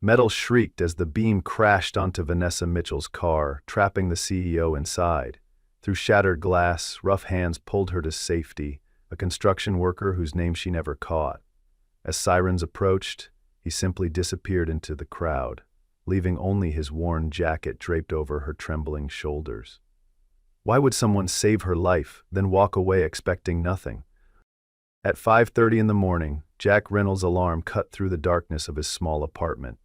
Metal shrieked as the beam crashed onto Vanessa Mitchell's car, trapping the CEO inside. Through shattered glass, rough hands pulled her to safety, a construction worker whose name she never caught. As sirens approached, he simply disappeared into the crowd, leaving only his worn jacket draped over her trembling shoulders. Why would someone save her life, then walk away expecting nothing? At 5:30 in the morning, Jack Reynolds' alarm cut through the darkness of his small apartment.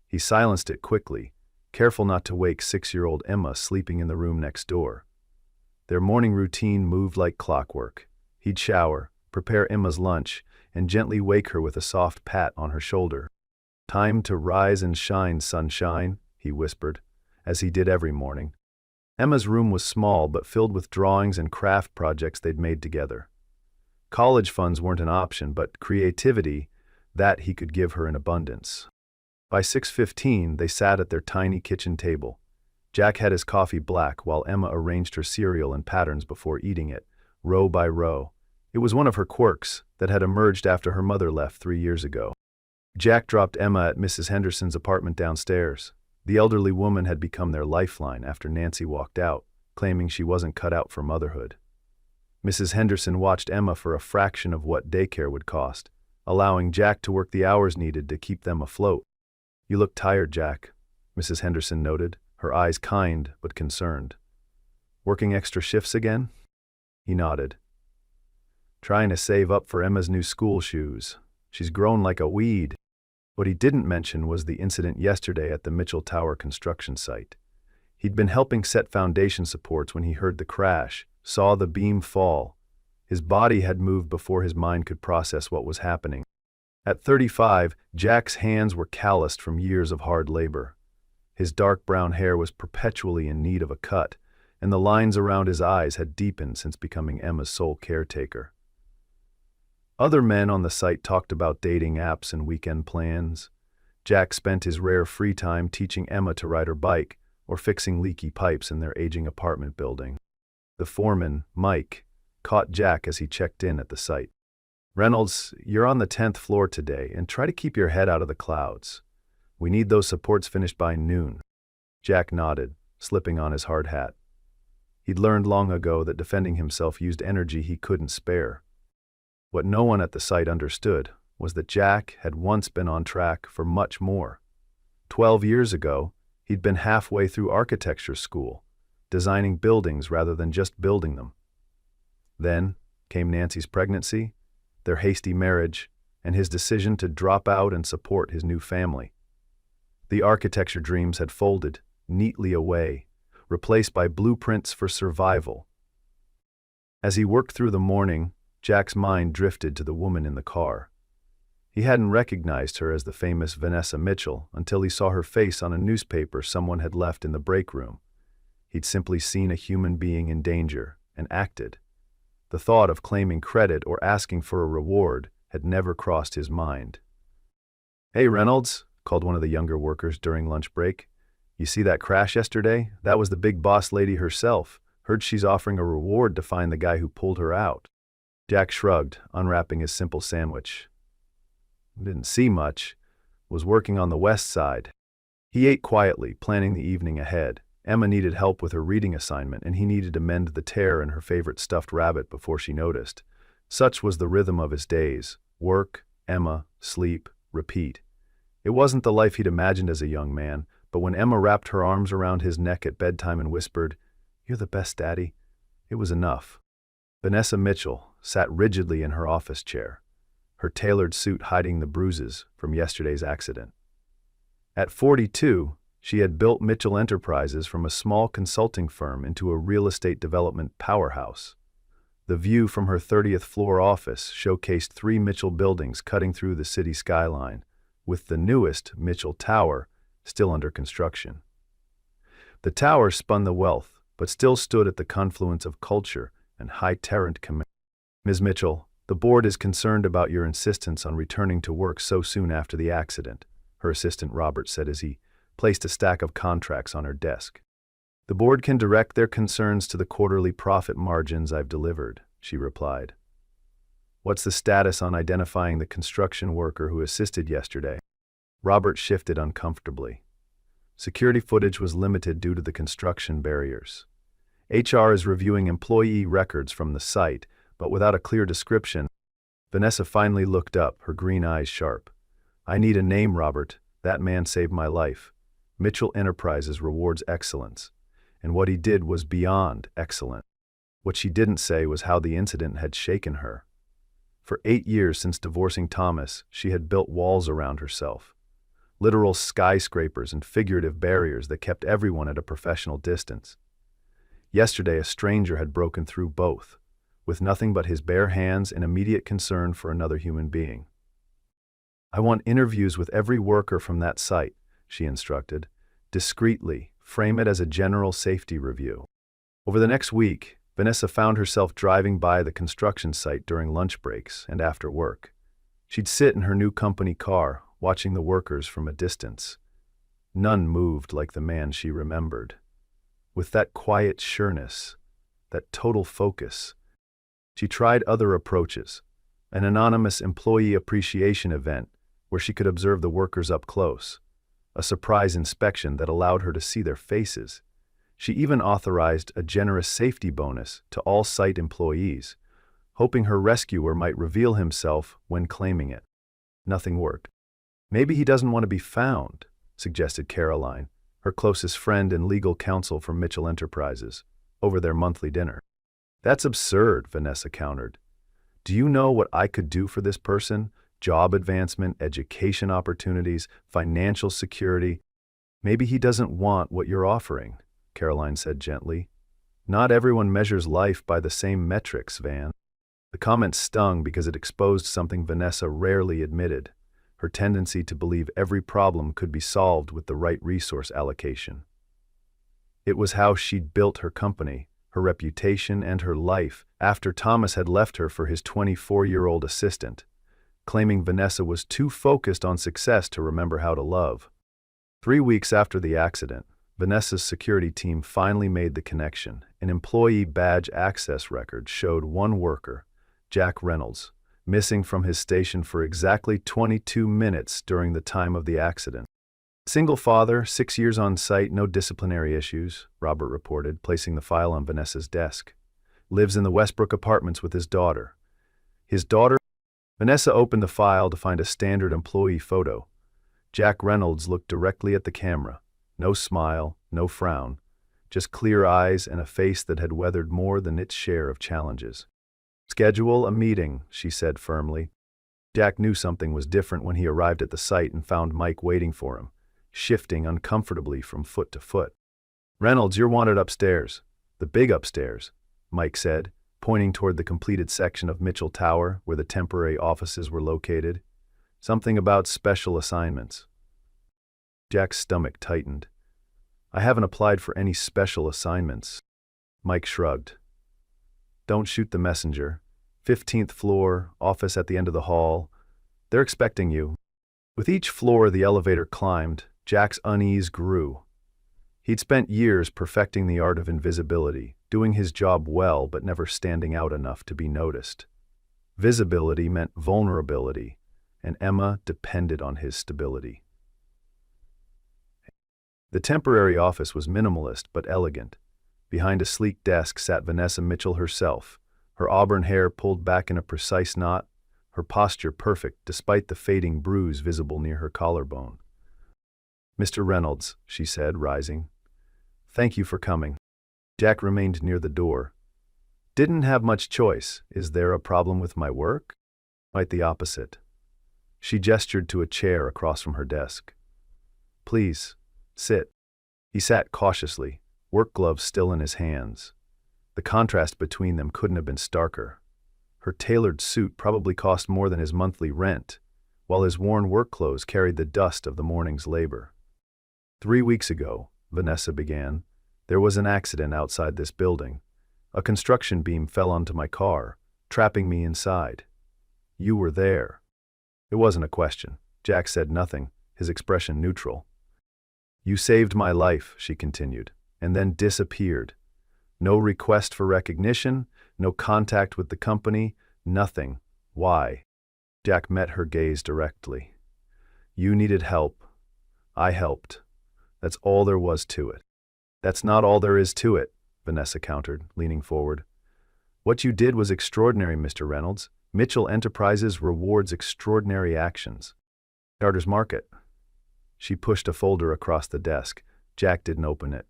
He silenced it quickly, careful not to wake 6-year-old Emma sleeping in the room next door. Their morning routine moved like clockwork. He'd shower, prepare Emma's lunch, and gently wake her with a soft pat on her shoulder. "Time to rise and shine, sunshine," he whispered, as he did every morning. Emma's room was small but filled with drawings and craft projects they'd made together. College funds weren't an option, but creativity, that he could give her in abundance. By 6:15, they sat at their tiny kitchen table. Jack had his coffee black while Emma arranged her cereal in patterns before eating it, row by row. It was one of her quirks that had emerged after her mother left 3 years ago. Jack dropped Emma at Mrs. Henderson's apartment downstairs. The elderly woman had become their lifeline after Nancy walked out, claiming she wasn't cut out for motherhood. Mrs. Henderson watched Emma for a fraction of what daycare would cost, allowing Jack to work the hours needed to keep them afloat. "You look tired, Jack," Mrs. Henderson noted, her eyes kind but concerned. "Working extra shifts again?" He nodded. "Trying to save up for Emma's new school shoes. She's grown like a weed." What he didn't mention was the incident yesterday at the Mitchell Tower construction site. He'd been helping set foundation supports when he heard the crash, saw the beam fall. His body had moved before his mind could process what was happening. At 35, Jack's hands were calloused from years of hard labor. His dark brown hair was perpetually in need of a cut, and the lines around his eyes had deepened since becoming Emma's sole caretaker. Other men on the site talked about dating apps and weekend plans. Jack spent his rare free time teaching Emma to ride her bike or fixing leaky pipes in their aging apartment building. The foreman, Mike, caught Jack as he checked in at the site. "Reynolds, you're on the 10th floor today, and try to keep your head out of the clouds. We need those supports finished by noon." Jack nodded, slipping on his hard hat. He'd learned long ago that defending himself used energy he couldn't spare. What no one at the site understood was that Jack had once been on track for much more. 12 years ago, he'd been halfway through architecture school, designing buildings rather than just building them. Then came Nancy's pregnancy, their hasty marriage, and his decision to drop out and support his new family. The architecture dreams had folded neatly away, replaced by blueprints for survival. As he worked through the morning, Jack's mind drifted to the woman in the car. He hadn't recognized her as the famous Vanessa Mitchell until he saw her face on a newspaper someone had left in the break room. He'd simply seen a human being in danger and acted. The thought of claiming credit or asking for a reward had never crossed his mind. "Hey, Reynolds," called one of the younger workers during lunch break. "You see that crash yesterday? That was the big boss lady herself. Heard she's offering a reward to find the guy who pulled her out." Jack shrugged, unwrapping his simple sandwich. "Didn't see much. Was working on the west side." He ate quietly, planning the evening ahead. Emma needed help with her reading assignment, and he needed to mend the tear in her favorite stuffed rabbit before she noticed. Such was the rhythm of his days: work, Emma, sleep, repeat. It wasn't the life he'd imagined as a young man, but when Emma wrapped her arms around his neck at bedtime and whispered, "You're the best, Daddy," it was enough. Vanessa Mitchell sat rigidly in her office chair, her tailored suit hiding the bruises from yesterday's accident. At 42, she had built Mitchell Enterprises from a small consulting firm into a real estate development powerhouse. The view from her 30th floor office showcased 3 Mitchell buildings cutting through the city skyline, with the newest, Mitchell Tower, still under construction. The tower spun the wealth, but still stood at the confluence of culture and high-tarrant command. "Ms. Mitchell, the board is concerned about your insistence on returning to work so soon after the accident," her assistant Robert said as he placed a stack of contracts on her desk. "The board can direct their concerns to the quarterly profit margins I've delivered," she replied. "What's the status on identifying the construction worker who assisted yesterday?" Robert shifted uncomfortably. Security footage was limited due to the construction barriers. HR is reviewing employee records from the site, but without a clear description. Vanessa finally looked up, her green eyes sharp. I need a name, Robert. That man saved my life. Mitchell Enterprises rewards excellence. And what he did was beyond excellent. What she didn't say was how the incident had shaken her. For 8 years since divorcing Thomas, she had built walls around herself. Literal skyscrapers and figurative barriers that kept everyone at a professional distance. Yesterday, a stranger had broken through both, with nothing but his bare hands and immediate concern for another human being. I want interviews with every worker from that site, she instructed. Discreetly, frame it as a general safety review. Over the next week, Vanessa found herself driving by the construction site during lunch breaks and after work. She'd sit in her new company car, watching the workers from a distance. None moved like the man she remembered. With that quiet sureness, that total focus, she tried other approaches, an anonymous employee appreciation event where she could observe the workers up close, a surprise inspection that allowed her to see their faces. She even authorized a generous safety bonus to all site employees, hoping her rescuer might reveal himself when claiming it. Nothing worked. Maybe he doesn't want to be found, suggested Caroline, her closest friend and legal counsel from Mitchell Enterprises, over their monthly dinner. That's absurd, Vanessa countered. Do you know what I could do for this person? Job advancement, education opportunities, financial security. Maybe he doesn't want what you're offering, Caroline said gently. Not everyone measures life by the same metrics, Van. The comment stung because it exposed something Vanessa rarely admitted. Her tendency to believe every problem could be solved with the right resource allocation. It was how she'd built her company, her reputation, and her life after Thomas had left her for his 24-year-old assistant, claiming Vanessa was too focused on success to remember how to love. 3 weeks after the accident, Vanessa's security team finally made the connection. An employee badge access record showed one worker, Jack Reynolds, missing from his station for exactly 22 minutes during the time of the accident. Single father, 6 years on site, no disciplinary issues, Robert reported, placing the file on Vanessa's desk. Lives in the Westbrook apartments with his daughter. Vanessa opened the file to find a standard employee photo. Jack Reynolds looked directly at the camera. No smile, no frown, just clear eyes and a face that had weathered more than its share of challenges. Schedule a meeting, she said firmly. Jack knew something was different when he arrived at the site and found Mike waiting for him, shifting uncomfortably from foot to foot. Reynolds, you're wanted upstairs. The big upstairs, Mike said, pointing toward the completed section of Mitchell Tower where the temporary offices were located. Something about special assignments. Jack's stomach tightened. I haven't applied for any special assignments. Mike shrugged. Don't shoot the messenger. 15th floor, office at the end of the hall. They're expecting you. With each floor the elevator climbed, Jack's unease grew. He'd spent years perfecting the art of invisibility, doing his job well but never standing out enough to be noticed. Visibility meant vulnerability, and Emma depended on his stability. The temporary office was minimalist but elegant. Behind a sleek desk sat Vanessa Mitchell herself, her auburn hair pulled back in a precise knot, her posture perfect despite the fading bruise visible near her collarbone. Mr. Reynolds, she said, rising. Thank you for coming. Jack remained near the door. Didn't have much choice. Is there a problem with my work? Quite the opposite. She gestured to a chair across from her desk. Please, sit. He sat cautiously, work gloves still in his hands. The contrast between them couldn't have been starker. Her tailored suit probably cost more than his monthly rent, while his worn work clothes carried the dust of the morning's labor. 3 weeks ago, Vanessa began, there was an accident outside this building. A construction beam fell onto my car, trapping me inside. You were there. It wasn't a question. Jack said nothing, his expression neutral. You saved my life, she continued, and then disappeared. No request for recognition, no contact with the company, nothing. Why? Jack met her gaze directly. You needed help. I helped. That's all there was to it. That's not all there is to it, Vanessa countered, leaning forward. What you did was extraordinary, Mr. Reynolds. Mitchell Enterprises rewards extraordinary actions. Starter's Market. She pushed a folder across the desk. Jack didn't open it.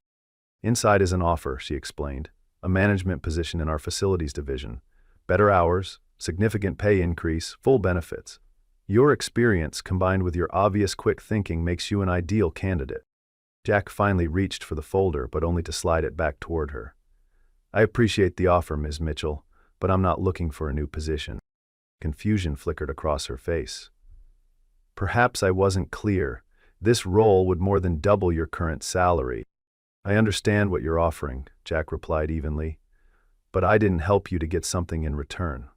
Inside is an offer, she explained. A management position in our facilities division. Better hours, significant pay increase, full benefits. Your experience, combined with your obvious quick thinking, makes you an ideal candidate. Jack finally reached for the folder, but only to slide it back toward her. I appreciate the offer, Ms. Mitchell, but I'm not looking for a new position. Confusion flickered across her face. Perhaps I wasn't clear. This role would more than double your current salary. I understand what you're offering, Jack replied evenly, but I didn't help you to get something in return.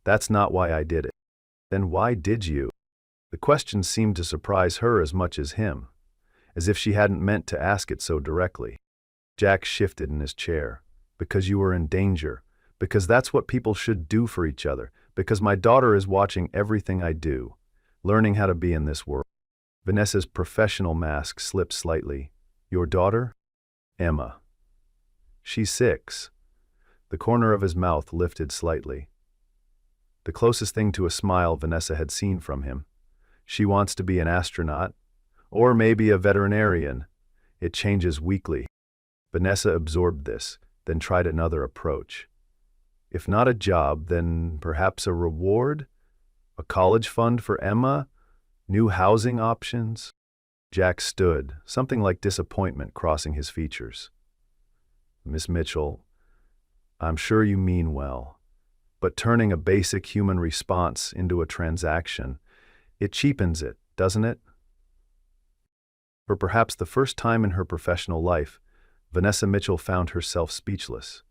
That's not why I did it. Then why did you? The question seemed to surprise her as much as him, as if she hadn't meant to ask it so directly. Jack shifted in his chair. Because you were in danger. Because that's what people should do for each other. Because my daughter is watching everything I do, learning how to be in this world. Vanessa's professional mask slipped slightly. Your daughter? Emma. She's 6. The corner of his mouth lifted slightly. The closest thing to a smile Vanessa had seen from him. She wants to be an astronaut, or maybe a veterinarian. It changes weekly. Vanessa absorbed this, then tried another approach. If not a job, then perhaps a reward? A college fund for Emma? New housing options? Jack stood, something like disappointment crossing his features. Miss Mitchell, I'm sure you mean well, but turning a basic human response into a transaction, it cheapens it, doesn't it? For perhaps the first time in her professional life, Vanessa Mitchell found herself speechless.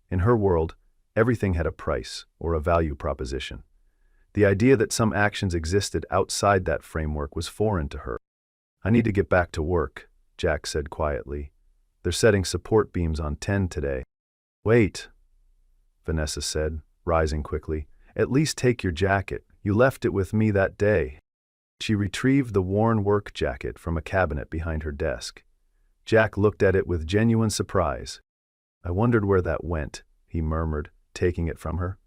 In her world, everything had a price or a value proposition. The idea that some actions existed outside that framework was foreign to her. I need to get back to work, Jack said quietly. They're setting support beams on 10 today. Wait, Vanessa said, rising quickly. At least take your jacket. You left it with me that day. She retrieved the worn work jacket from a cabinet behind her desk. Jack looked at it with genuine surprise. I wondered where that went, he murmured, taking it from her.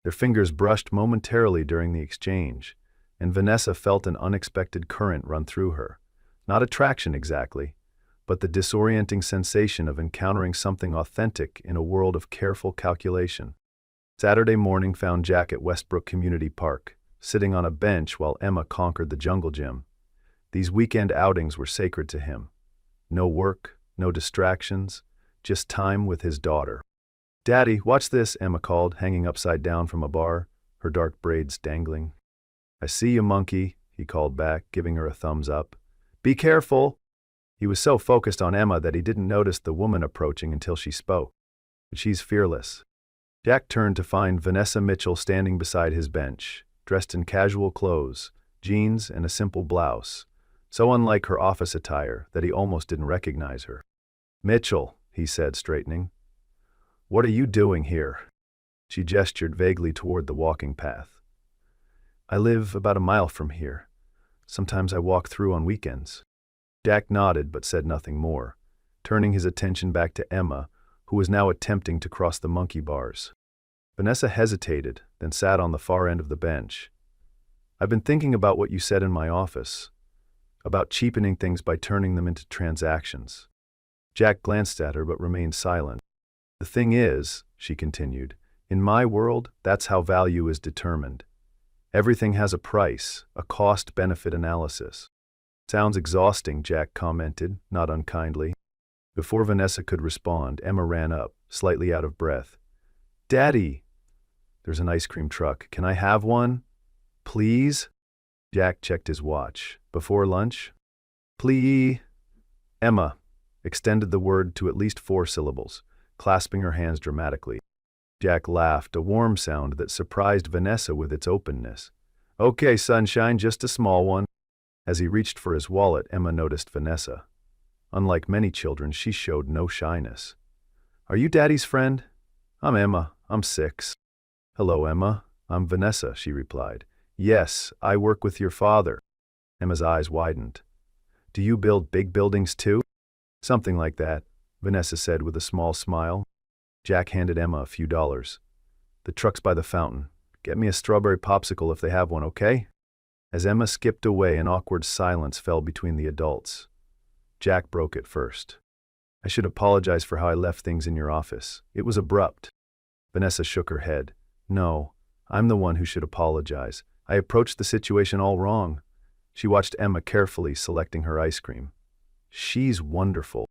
Their fingers brushed momentarily during the exchange, and Vanessa felt an unexpected current run through her. Not attraction exactly, but the disorienting sensation of encountering something authentic in a world of careful calculation. Saturday morning found Jack at Westbrook Community Park, sitting on a bench while Emma conquered the jungle gym. These weekend outings were sacred to him. No work, no distractions, just time with his daughter. Daddy, watch this, Emma called, hanging upside down from a bar, her dark braids dangling. I see you, monkey, he called back, giving her a thumbs up. Be careful! He was so focused on Emma that he didn't notice the woman approaching until she spoke. But she's fearless. Jack turned to find Vanessa Mitchell standing beside his bench, dressed in casual clothes, jeans and a simple blouse, so unlike her office attire that he almost didn't recognize her. Mitchell, he said, straightening. What are you doing here? She gestured vaguely toward the walking path. I live about a mile from here. Sometimes I walk through on weekends. Jack nodded but said nothing more, turning his attention back to Emma, who was now attempting to cross the monkey bars. Vanessa hesitated, then sat on the far end of the bench. I've been thinking about what you said in my office, about cheapening things by turning them into transactions. Jack glanced at her but remained silent. The thing is, she continued, in my world, that's how value is determined. Everything has a price, a cost-benefit analysis. Sounds exhausting, Jack commented, not unkindly. Before Vanessa could respond, Emma ran up, slightly out of breath. Daddy! There's an ice cream truck. Can I have one? Please? Jack checked his watch. Before lunch? Please? Emma extended the word to at least 4 syllables, clasping her hands dramatically. Jack laughed, a warm sound that surprised Vanessa with its openness. Okay, sunshine, just a small one. As he reached for his wallet, Emma noticed Vanessa. Unlike many children, she showed no shyness. Are you Daddy's friend? I'm Emma. I'm 6. Hello, Emma. I'm Vanessa, she replied. Yes, I work with your father. Emma's eyes widened. Do you build big buildings too? Something like that, Vanessa said with a small smile. Jack handed Emma a few dollars. The truck's by the fountain. Get me a strawberry popsicle if they have one, okay? As Emma skipped away, an awkward silence fell between the adults. Jack broke it first. I should apologize for how I left things in your office. It was abrupt. Vanessa shook her head. No, I'm the one who should apologize. I approached the situation all wrong. She watched Emma carefully selecting her ice cream. She's wonderful.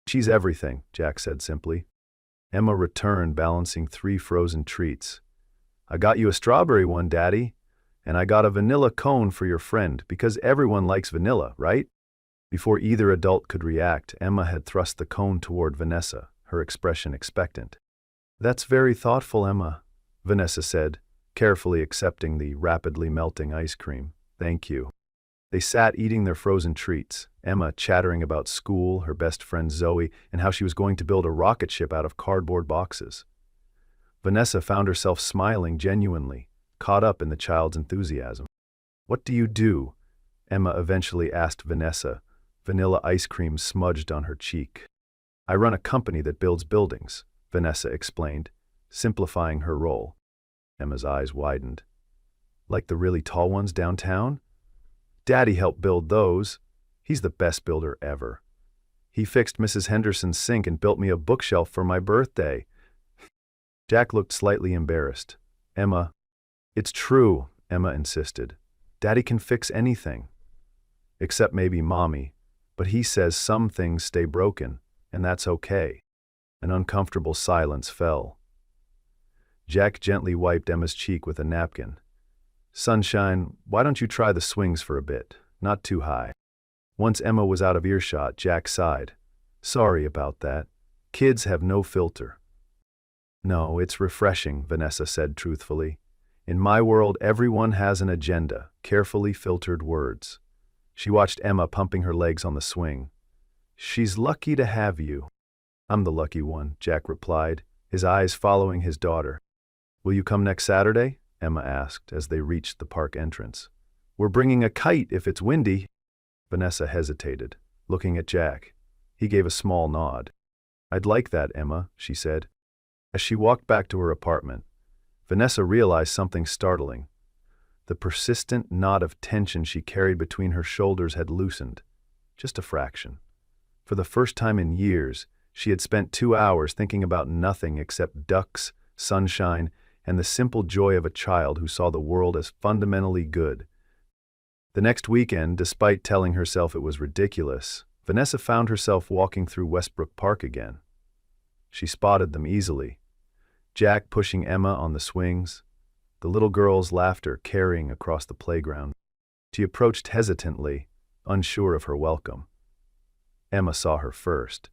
She's everything, Jack said simply. Emma returned, balancing 3 frozen treats. I got you a strawberry one, Daddy. And I got a vanilla cone for your friend, because everyone likes vanilla, right? Before either adult could react, Emma had thrust the cone toward Vanessa, her expression expectant. That's very thoughtful, Emma, Vanessa said, carefully accepting the rapidly melting ice cream. Thank you. They sat eating their frozen treats, Emma chattering about school, her best friend Zoe, and how she was going to build a rocket ship out of cardboard boxes. Vanessa found herself smiling genuinely, caught up in the child's enthusiasm. What do you do? Emma eventually asked Vanessa, vanilla ice cream smudged on her cheek. I run a company that builds buildings, Vanessa explained, simplifying her role. Emma's eyes widened. Like the really tall ones downtown? Daddy helped build those. He's the best builder ever. He fixed Mrs. Henderson's sink and built me a bookshelf for my birthday. Jack looked slightly embarrassed. Emma, it's true, Emma insisted. Daddy can fix anything. Except maybe Mommy, but he says some things stay broken, and that's okay. An uncomfortable silence fell. Jack gently wiped Emma's cheek with a napkin. Sunshine, why don't you try the swings for a bit? Not too high. Once Emma was out of earshot, Jack sighed. Sorry about that. Kids have no filter. No, it's refreshing, Vanessa said truthfully. In my world, everyone has an agenda, carefully filtered words. She watched Emma pumping her legs on the swing. She's lucky to have you. I'm the lucky one, Jack replied, his eyes following his daughter. Will you come next Saturday? Emma asked as they reached the park entrance. We're bringing a kite if it's windy. Vanessa hesitated, looking at Jack. He gave a small nod. I'd like that, Emma, she said. As she walked back to her apartment, Vanessa realized something startling. The persistent knot of tension she carried between her shoulders had loosened, just a fraction. For the first time in years, she had spent 2 hours thinking about nothing except ducks, sunshine, and the simple joy of a child who saw the world as fundamentally good. The next weekend, despite telling herself it was ridiculous, Vanessa found herself walking through Westbrook Park again. She spotted them easily. Jack pushing Emma on the swings, the little girl's laughter carrying across the playground. She approached hesitantly, unsure of her welcome. Emma saw her first.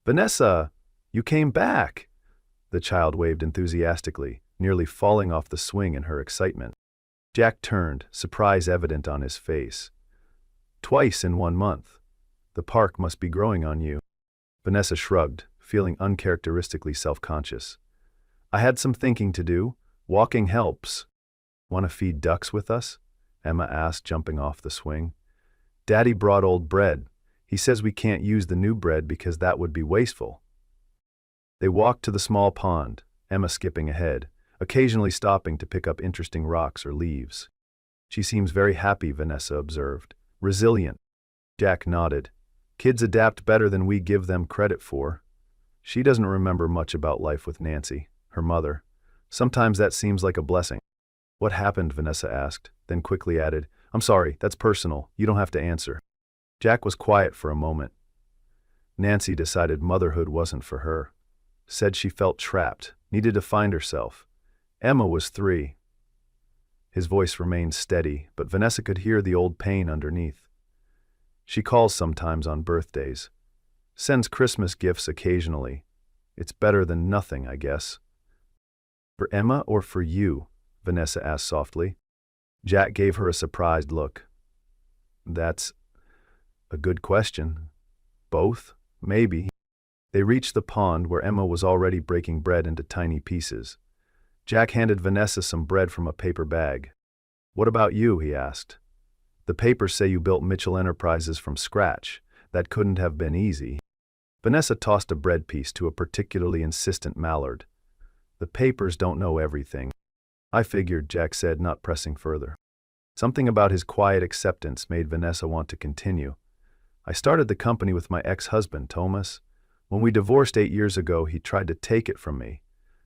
Vanessa, you came back! The child waved enthusiastically, nearly falling off the swing in her excitement. Jack turned, surprise evident on his face. Twice in 1 month. The park must be growing on you. Vanessa shrugged, feeling uncharacteristically self-conscious. I had some thinking to do. Walking helps. Want to feed ducks with us? Emma asked, jumping off the swing. Daddy brought old bread. He says we can't use the new bread because that would be wasteful. They walked to the small pond, Emma skipping ahead, occasionally stopping to pick up interesting rocks or leaves. She seems very happy, Vanessa observed. Resilient. Jack nodded. Kids adapt better than we give them credit for. She doesn't remember much about life with Nancy, her mother. Sometimes that seems like a blessing. What happened? Vanessa asked, then quickly added, I'm sorry, that's personal. You don't have to answer. Jack was quiet for a moment. Nancy decided motherhood wasn't for her. Said she felt trapped, needed to find herself. Emma was 3. His voice remained steady, but Vanessa could hear the old pain underneath. She calls sometimes on birthdays. Sends Christmas gifts occasionally. It's better than nothing, I guess. For Emma or for you? Vanessa asked softly. Jack gave her a surprised look. That's a good question. Both? Maybe. They reached the pond where Emma was already breaking bread into tiny pieces. Jack handed Vanessa some bread from a paper bag. What about you? He asked. The papers say you built Mitchell Enterprises from scratch. That couldn't have been easy. Vanessa tossed a bread piece to a particularly insistent mallard. The papers don't know everything. I figured, Jack said, not pressing further. Something about his quiet acceptance made Vanessa want to continue. I started the company with my ex-husband, Thomas. When we divorced 8 years ago, he tried to take it from me.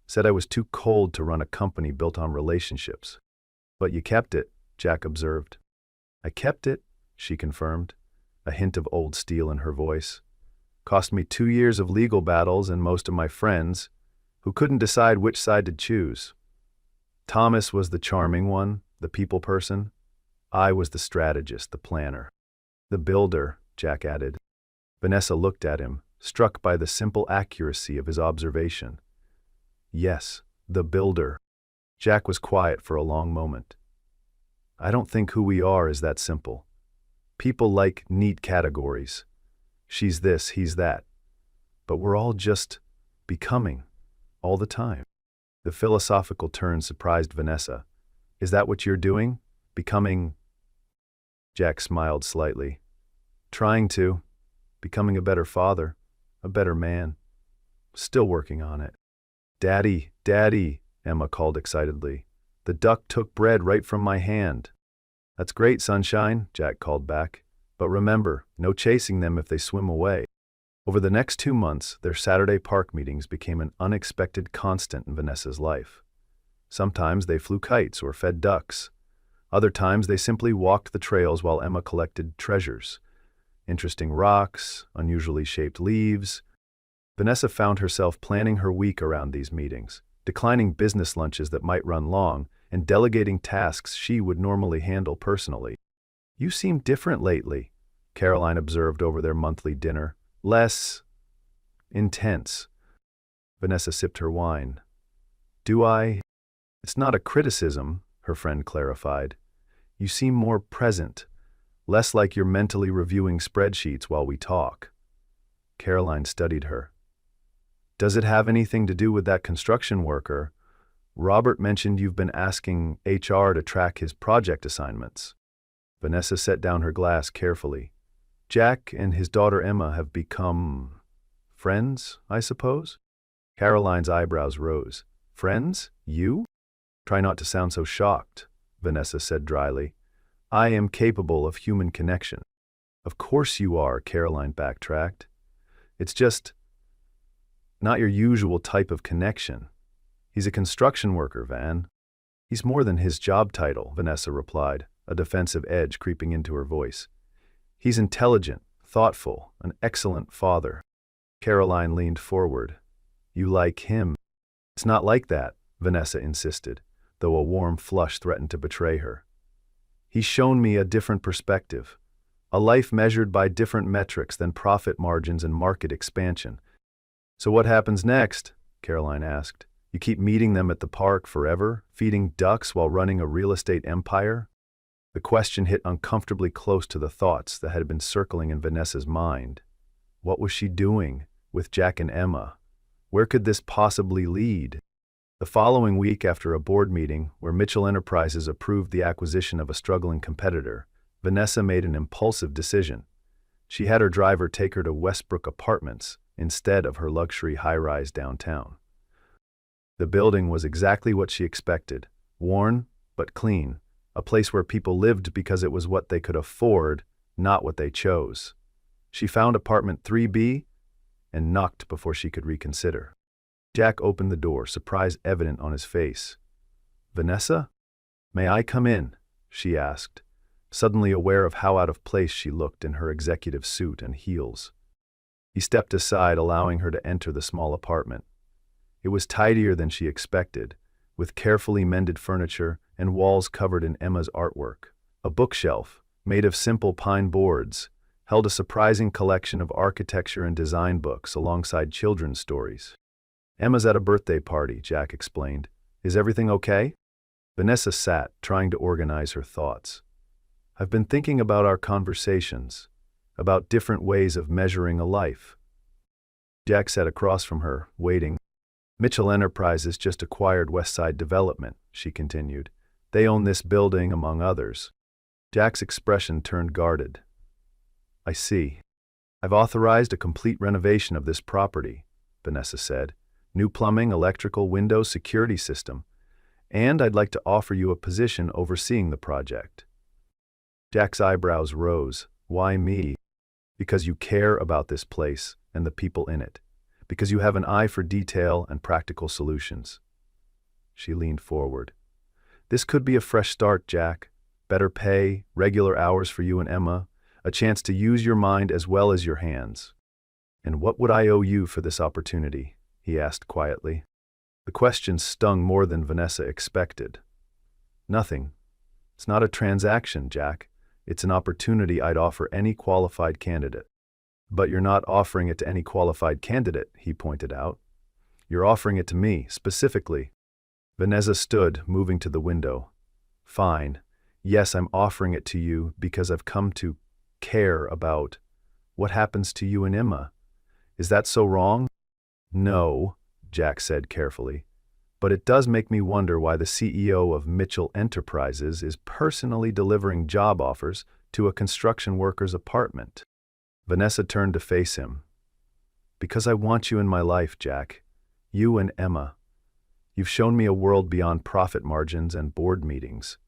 Said I was too cold to run a company built on relationships. But you kept it, Jack observed. I kept it, she confirmed, a hint of old steel in her voice. Cost me 2 years of legal battles and most of my friends, who couldn't decide which side to choose. Thomas was the charming one, the people person. I was the strategist, the planner. The builder, Jack added. Vanessa looked at him, struck by the simple accuracy of his observation. Yes, the builder. Jack was quiet for a long moment. I don't think who we are is that simple. People like neat categories. She's this, he's that. But we're all just becoming, all the time. The philosophical turn surprised Vanessa. Is that what you're doing? Becoming? Jack smiled slightly. Trying to. Becoming a better father, a better man. Still working on it. Daddy, Daddy, Emma called excitedly. The duck took bread right from my hand. That's great, sunshine, Jack called back. But remember, no chasing them if they swim away. Over the next 2 months, their Saturday park meetings became an unexpected constant in Vanessa's life. Sometimes they flew kites or fed ducks. Other times they simply walked the trails while Emma collected treasures. Interesting rocks, unusually shaped leaves. Vanessa found herself planning her week around these meetings, declining business lunches that might run long, and delegating tasks she would normally handle personally. You seem different lately, Caroline observed over their monthly dinner. Less intense. Vanessa sipped her wine. Do I? It's not a criticism, her friend clarified. You seem more present, less like you're mentally reviewing spreadsheets while we talk. Caroline studied her. Does it have anything to do with that construction worker? Robert mentioned you've been asking HR to track his project assignments. Vanessa set down her glass carefully. Jack and his daughter Emma have become friends, I suppose? Caroline's eyebrows rose. Friends? You? Try not to sound so shocked, Vanessa said dryly. I am capable of human connection. Of course you are, Caroline backtracked. It's just not your usual type of connection. He's a construction worker, Van. He's more than his job title, Vanessa replied, a defensive edge creeping into her voice. He's intelligent, thoughtful, an excellent father. Caroline leaned forward. You like him? It's not like that, Vanessa insisted, though a warm flush threatened to betray her. He's shown me a different perspective, a life measured by different metrics than profit margins and market expansion. So what happens next? Caroline asked. You keep meeting them at the park forever, feeding ducks while running a real estate empire? The question hit uncomfortably close to the thoughts that had been circling in Vanessa's mind. What was she doing with Jack and Emma? Where could this possibly lead? The following week, after a board meeting where Mitchell Enterprises approved the acquisition of a struggling competitor, Vanessa made an impulsive decision. She had her driver take her to Westbrook Apartments instead of her luxury high-rise downtown. The building was exactly what she expected, worn but clean, a place where people lived because it was what they could afford, not what they chose. She found apartment 3B and knocked before she could reconsider. Jack opened the door, surprise evident on his face. Vanessa? May I come in? She asked, suddenly aware of how out of place she looked in her executive suit and heels. He stepped aside, allowing her to enter the small apartment. It was tidier than she expected, with carefully mended furniture and walls covered in Emma's artwork. A bookshelf, made of simple pine boards, held a surprising collection of architecture and design books alongside children's stories. Emma's at a birthday party, Jack explained. Is everything okay? Vanessa sat, trying to organize her thoughts. I've been thinking about our conversations, about different ways of measuring a life. Jack sat across from her, waiting. Mitchell Enterprises just acquired Westside Development, she continued. They own this building, among others. Jack's expression turned guarded. I see. I've authorized a complete renovation of this property, Vanessa said. New plumbing, electrical, windows, security system. And I'd like to offer you a position overseeing the project. Jack's eyebrows rose. Why me? Because you care about this place and the people in it. Because you have an eye for detail and practical solutions. She leaned forward. This could be a fresh start, Jack. Better pay, regular hours for you and Emma, a chance to use your mind as well as your hands. And what would I owe you for this opportunity? He asked quietly. The question stung more than Vanessa expected. Nothing. It's not a transaction, Jack. It's an opportunity I'd offer any qualified candidate. But you're not offering it to any qualified candidate, he pointed out. You're offering it to me, specifically. Vanessa stood, moving to the window. Fine. Yes, I'm offering it to you because I've come to care about what happens to you and Emma. Is that so wrong? No, Jack said carefully. But it does make me wonder why the CEO of Mitchell Enterprises is personally delivering job offers to a construction worker's apartment. Vanessa turned to face him. Because I want you in my life, Jack. You and Emma. You've shown me a world beyond profit margins and board meetings.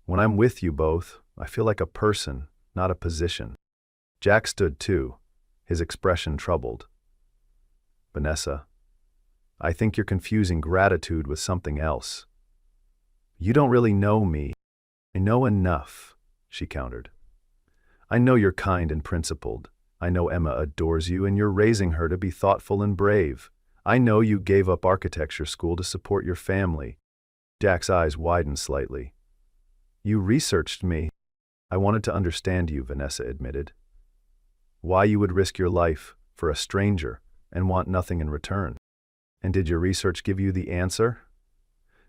When I'm with you both, I feel like a person, not a position. Jack stood too, his expression troubled. Vanessa, I think you're confusing gratitude with something else. You don't really know me. I know enough, she countered. I know you're kind and principled. I know Emma adores you and you're raising her to be thoughtful and brave. I know you gave up architecture school to support your family. Jack's eyes widened slightly. You researched me. I wanted to understand you, Vanessa admitted. Why you would risk your life for a stranger and want nothing in return. And did your research give you the answer?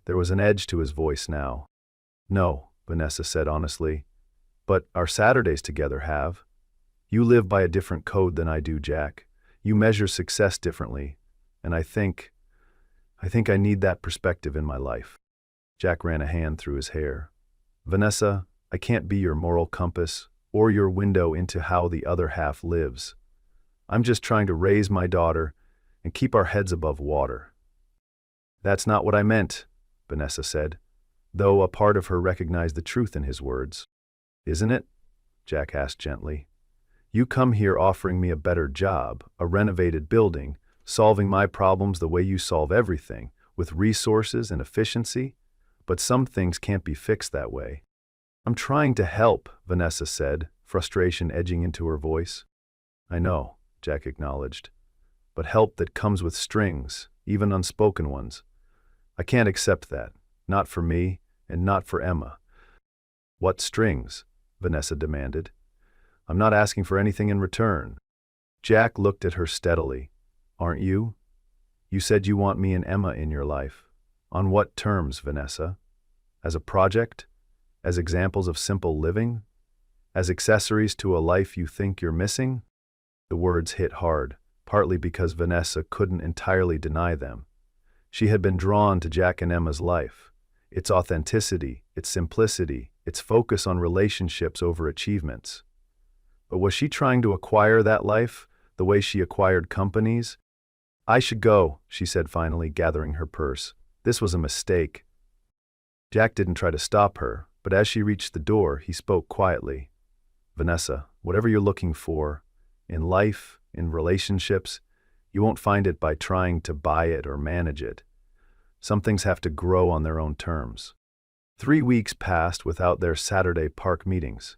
There was an edge to his voice now. No, Vanessa said honestly. But our Saturdays together have. You live by a different code than I do, Jack. You measure success differently. And I think I need that perspective in my life. Jack ran a hand through his hair. Vanessa, I can't be your moral compass or your window into how the other half lives. I'm just trying to raise my daughter and keep our heads above water. That's not what I meant, Vanessa said, though a part of her recognized the truth in his words. Isn't it? Jack asked gently. You come here offering me a better job, a renovated building, solving my problems the way you solve everything, with resources and efficiency, but some things can't be fixed that way. I'm trying to help, Vanessa said, frustration edging into her voice. I know, Jack acknowledged, but help that comes with strings, even unspoken ones. I can't accept that, not for me and not for Emma. What strings? Vanessa demanded. I'm not asking for anything in return. Jack looked at her steadily. Aren't you? You said you want me and Emma in your life. On what terms, Vanessa? As a project? As examples of simple living? As accessories to a life you think you're missing? The words hit hard, partly because Vanessa couldn't entirely deny them. She had been drawn to Jack and Emma's life. Its authenticity, its simplicity, its focus on relationships over achievements. But was she trying to acquire that life, the way she acquired companies? I should go, she said finally, gathering her purse. This was a mistake. Jack didn't try to stop her, but as she reached the door, he spoke quietly. Vanessa, whatever you're looking for, in life, in relationships, you won't find it by trying to buy it or manage it. Some things have to grow on their own terms. 3 weeks passed without their Saturday park meetings.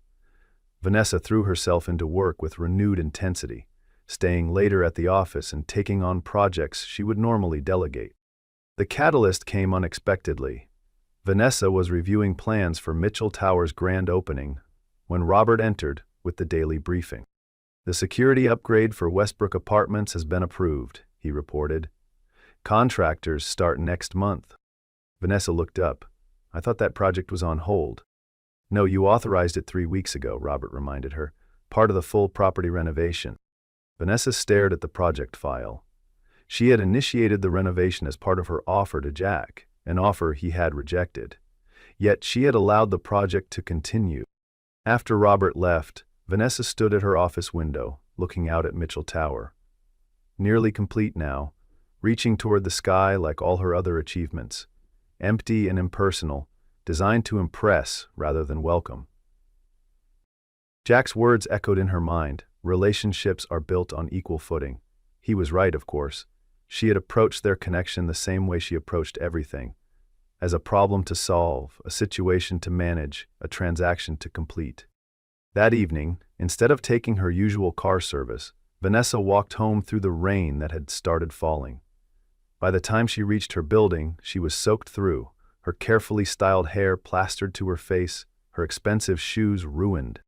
Vanessa threw herself into work with renewed intensity, staying later at the office and taking on projects she would normally delegate. The catalyst came unexpectedly. Vanessa was reviewing plans for Mitchell Tower's grand opening when Robert entered with the daily briefing. The security upgrade for Westbrook Apartments has been approved, he reported. Contractors start next month. Vanessa looked up. I thought that project was on hold. No, you authorized it 3 weeks ago, Robert reminded her, part of the full property renovation. Vanessa stared at the project file. She had initiated the renovation as part of her offer to Jack, an offer he had rejected. Yet she had allowed the project to continue. After Robert left, Vanessa stood at her office window, looking out at Mitchell Tower. Nearly complete now, reaching toward the sky like all her other achievements. Empty and impersonal, designed to impress rather than welcome. Jack's words echoed in her mind. Relationships are built on equal footing. He was right, of course. She had approached their connection the same way she approached everything. As a problem to solve, a situation to manage, a transaction to complete. That evening, instead of taking her usual car service, Vanessa walked home through the rain that had started falling. By the time she reached her building, she was soaked through, her carefully styled hair plastered to her face, her expensive shoes ruined.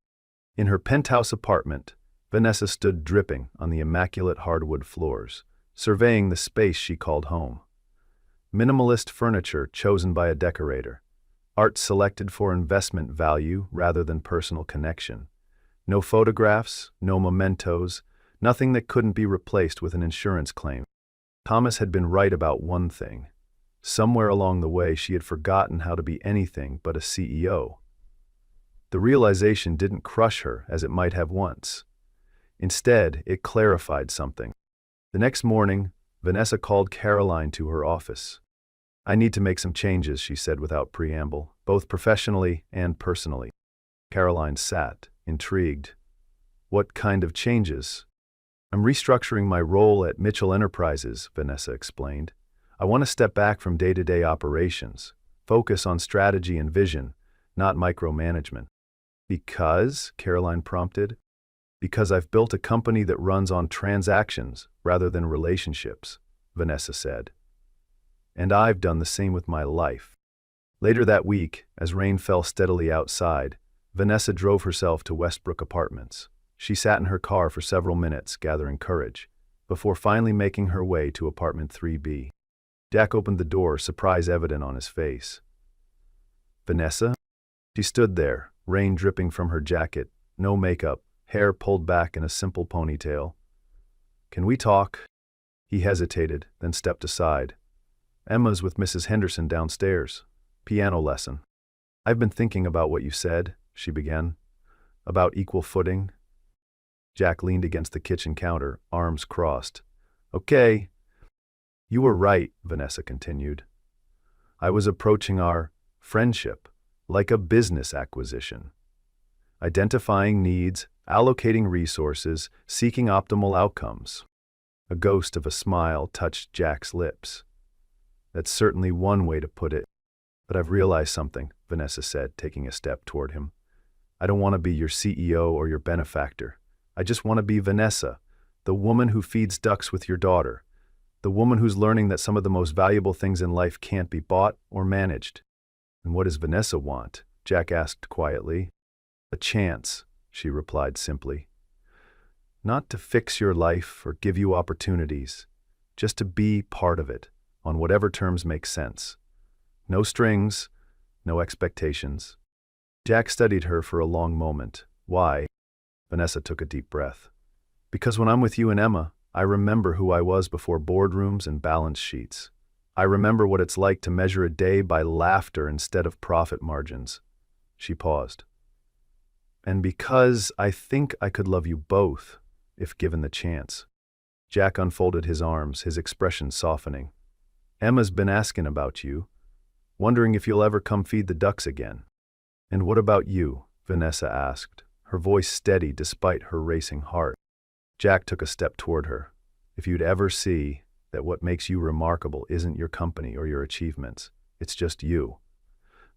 In her penthouse apartment, Vanessa stood dripping on the immaculate hardwood floors, surveying the space she called home. Minimalist furniture chosen by a decorator. Art selected for investment value rather than personal connection. No photographs, no mementos, nothing that couldn't be replaced with an insurance claim. Thomas had been right about one thing. Somewhere along the way, she had forgotten how to be anything but a CEO. The realization didn't crush her as it might have once. Instead, it clarified something. The next morning, Vanessa called Caroline to her office. "I need to make some changes," she said without preamble, both professionally and personally. Caroline sat, intrigued. "What kind of changes?" "I'm restructuring my role at Mitchell Enterprises," Vanessa explained. "I want to step back from day-to-day operations, focus on strategy and vision, not micromanagement." "Because?" Caroline prompted. "Because I've built a company that runs on transactions rather than relationships," Vanessa said. "And I've done the same with my life." Later that week, as rain fell steadily outside, Vanessa drove herself to Westbrook Apartments. She sat in her car for several minutes, gathering courage, before finally making her way to apartment 3B. Jack opened the door, surprise evident on his face. "Vanessa?" She stood there, rain dripping from her jacket, no makeup, hair pulled back in a simple ponytail. "Can we talk?" He hesitated, then stepped aside. "Emma's with Mrs. Henderson downstairs. Piano lesson." "I've been thinking about what you said," she began. "About equal footing." Jack leaned against the kitchen counter, arms crossed. "Okay." "You were right," Vanessa continued. "I was approaching our friendship like a business acquisition. Identifying needs, allocating resources, seeking optimal outcomes." A ghost of a smile touched Jack's lips. "That's certainly one way to put it. But I've realized something," Vanessa said, taking a step toward him. "I don't want to be your CEO or your benefactor. I just want to be Vanessa, the woman who feeds ducks with your daughter, the woman who's learning that some of the most valuable things in life can't be bought or managed." "And what does Vanessa want?" Jack asked quietly. "A chance," she replied simply. "Not to fix your life or give you opportunities, just to be part of it, on whatever terms make sense. No strings, no expectations." Jack studied her for a long moment. "Why?" Vanessa took a deep breath. "Because when I'm with you and Emma, I remember who I was before boardrooms and balance sheets. I remember what it's like to measure a day by laughter instead of profit margins." She paused. "And because I think I could love you both, if given the chance." Jack unfolded his arms, his expression softening. "Emma's been asking about you, wondering if you'll ever come feed the ducks again." "And what about you?" Vanessa asked, her voice steady despite her racing heart. Jack took a step toward her. "If you'd ever see that what makes you remarkable isn't your company or your achievements, it's just you.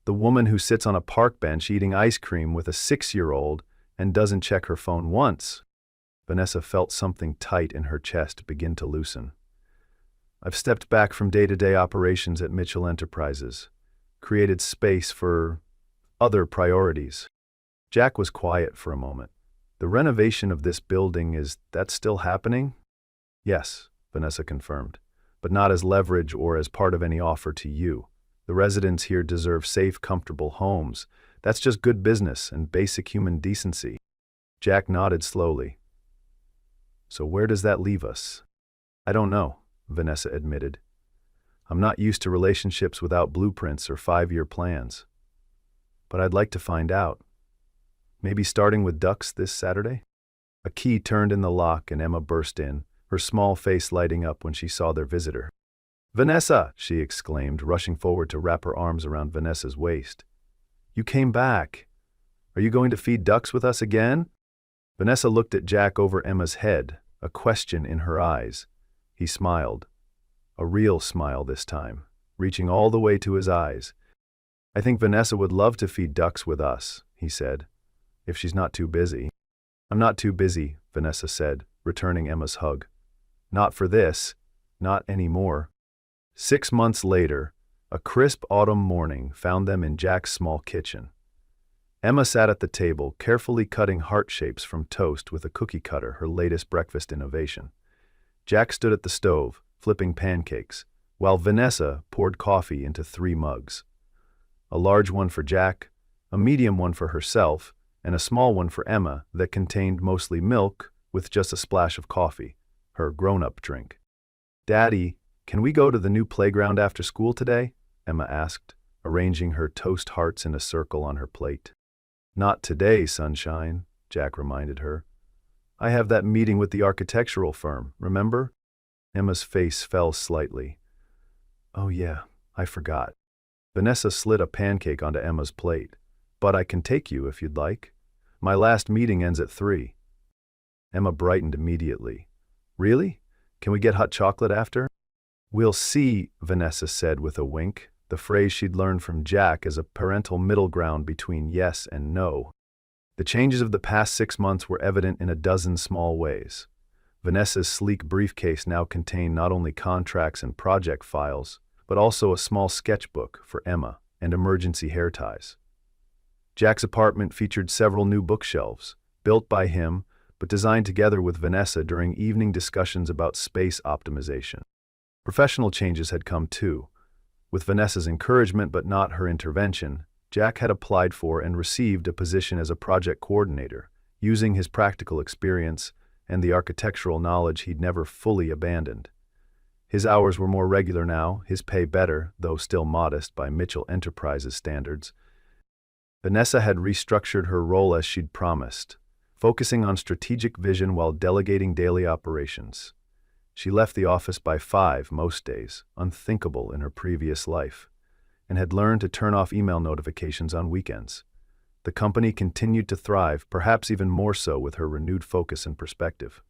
The woman who sits on a park bench eating ice cream with a 6-year-old and doesn't check her phone once." Vanessa felt something tight in her chest begin to loosen. "I've stepped back from day-to-day operations at Mitchell Enterprises, created space for other priorities." Jack was quiet for a moment. "The renovation of this building, is that still happening?" "Yes," Vanessa confirmed, "but not as leverage or as part of any offer to you. The residents here deserve safe, comfortable homes. That's just good business and basic human decency." Jack nodded slowly. "So where does that leave us?" "I don't know," Vanessa admitted. "I'm not used to relationships without blueprints or 5-year plans. But I'd like to find out." Maybe starting with ducks this Saturday? A key turned in the lock and Emma burst in, her small face lighting up when she saw their visitor. "Vanessa!" she exclaimed, rushing forward to wrap her arms around Vanessa's waist. "You came back. Are you going to feed ducks with us again?" Vanessa looked at Jack over Emma's head, a question in her eyes. He smiled. A real smile this time, reaching all the way to his eyes. "I think Vanessa would love to feed ducks with us," he said, "if she's not too busy." "I'm not too busy," Vanessa said, returning Emma's hug. "Not for this. Not anymore." 6 months later, a crisp autumn morning found them in Jack's small kitchen. Emma sat at the table, carefully cutting heart shapes from toast with a cookie cutter, her latest breakfast innovation. Jack stood at the stove, flipping pancakes, while Vanessa poured coffee into 3 mugs. A large one for Jack, a medium one for herself, and a small one for Emma that contained mostly milk with just a splash of coffee, her grown-up drink. "Daddy, can we go to the new playground after school today?" Emma asked, arranging her toast hearts in a circle on her plate. "Not today, sunshine," Jack reminded her. "I have that meeting with the architectural firm, remember?" Emma's face fell slightly. "Oh yeah, I forgot." Vanessa slid a pancake onto Emma's plate. "But I can take you if you'd like. My last meeting ends at 3. Emma brightened immediately. "Really? Can we get hot chocolate after?" "We'll see," Vanessa said with a wink, the phrase she'd learned from Jack as a parental middle ground between yes and no. The changes of the past 6 months were evident in a dozen small ways. Vanessa's sleek briefcase now contained not only contracts and project files, but also a small sketchbook for Emma and emergency hair ties. Jack's apartment featured several new bookshelves, built by him, but designed together with Vanessa during evening discussions about space optimization. Professional changes had come too. With Vanessa's encouragement but not her intervention, Jack had applied for and received a position as a project coordinator, using his practical experience and the architectural knowledge he'd never fully abandoned. His hours were more regular now, his pay better, though still modest by Mitchell Enterprises standards. Vanessa had restructured her role as she'd promised, focusing on strategic vision while delegating daily operations. She left the office by 5 most days, unthinkable in her previous life, and had learned to turn off email notifications on weekends. The company continued to thrive, perhaps even more so with her renewed focus and perspective.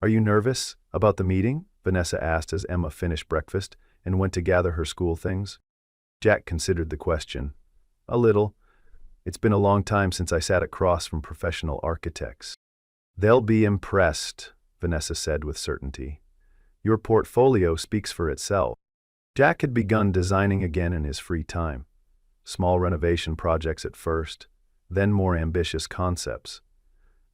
"Are you nervous about the meeting?" Vanessa asked as Emma finished breakfast and went to gather her school things. Jack considered the question. "A little. It's been a long time since I sat across from professional architects." "They'll be impressed," Vanessa said with certainty. "Your portfolio speaks for itself." Jack had begun designing again in his free time. Small renovation projects at first, then more ambitious concepts.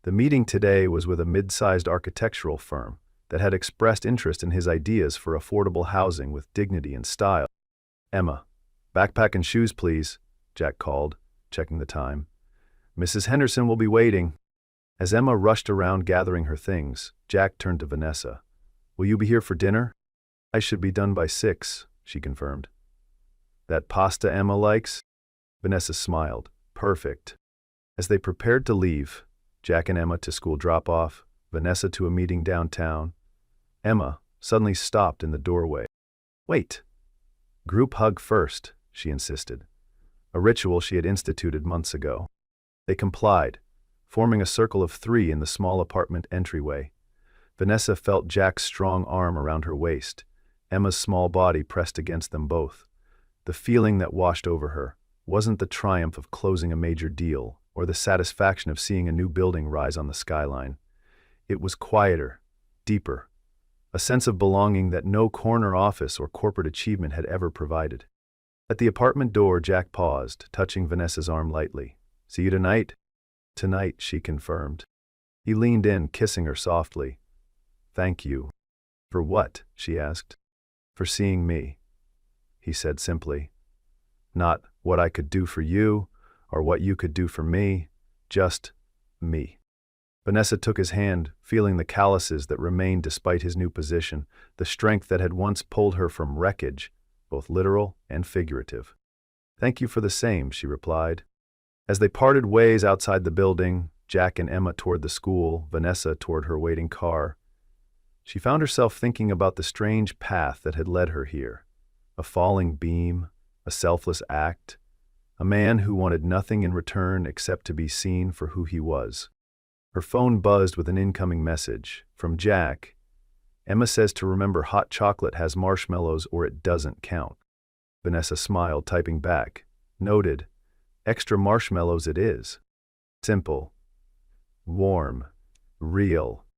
The meeting today was with a mid-sized architectural firm that had expressed interest in his ideas for affordable housing with dignity and style. "Emma, backpack and shoes, please," Jack called, checking the time. "Mrs. Henderson will be waiting." As Emma rushed around gathering her things, Jack turned to Vanessa. "Will you be here for dinner?" "I should be done by 6, she confirmed. "That pasta Emma likes?" Vanessa smiled. "Perfect." As they prepared to leave, Jack and Emma to school drop-off, Vanessa to a meeting downtown, Emma suddenly stopped in the doorway. "Wait. Group hug first," she insisted, a ritual she had instituted months ago. They complied, forming a circle of 3 in the small apartment entryway. Vanessa felt Jack's strong arm around her waist, Emma's small body pressed against them both. The feeling that washed over her wasn't the triumph of closing a major deal or the satisfaction of seeing a new building rise on the skyline. It was quieter, deeper, a sense of belonging that no corner office or corporate achievement had ever provided. At the apartment door, Jack paused, touching Vanessa's arm lightly. "See you tonight?" "Tonight," she confirmed. He leaned in, kissing her softly. "Thank you." "For what?" she asked. "For seeing me," he said simply. "Not what I could do for you, or what you could do for me, just me." Vanessa took his hand, feeling the calluses that remained despite his new position, the strength that had once pulled her from wreckage, both literal and figurative. "Thank you for the same," she replied. As they parted ways outside the building, Jack and Emma toward the school, Vanessa toward her waiting car, she found herself thinking about the strange path that had led her here. A falling beam, a selfless act, a man who wanted nothing in return except to be seen for who he was. Her phone buzzed with an incoming message. From Jack. Emma says to remember hot chocolate has marshmallows or it doesn't count. Vanessa smiled, typing back. Noted. Extra marshmallows it is. Simple. Warm. Real.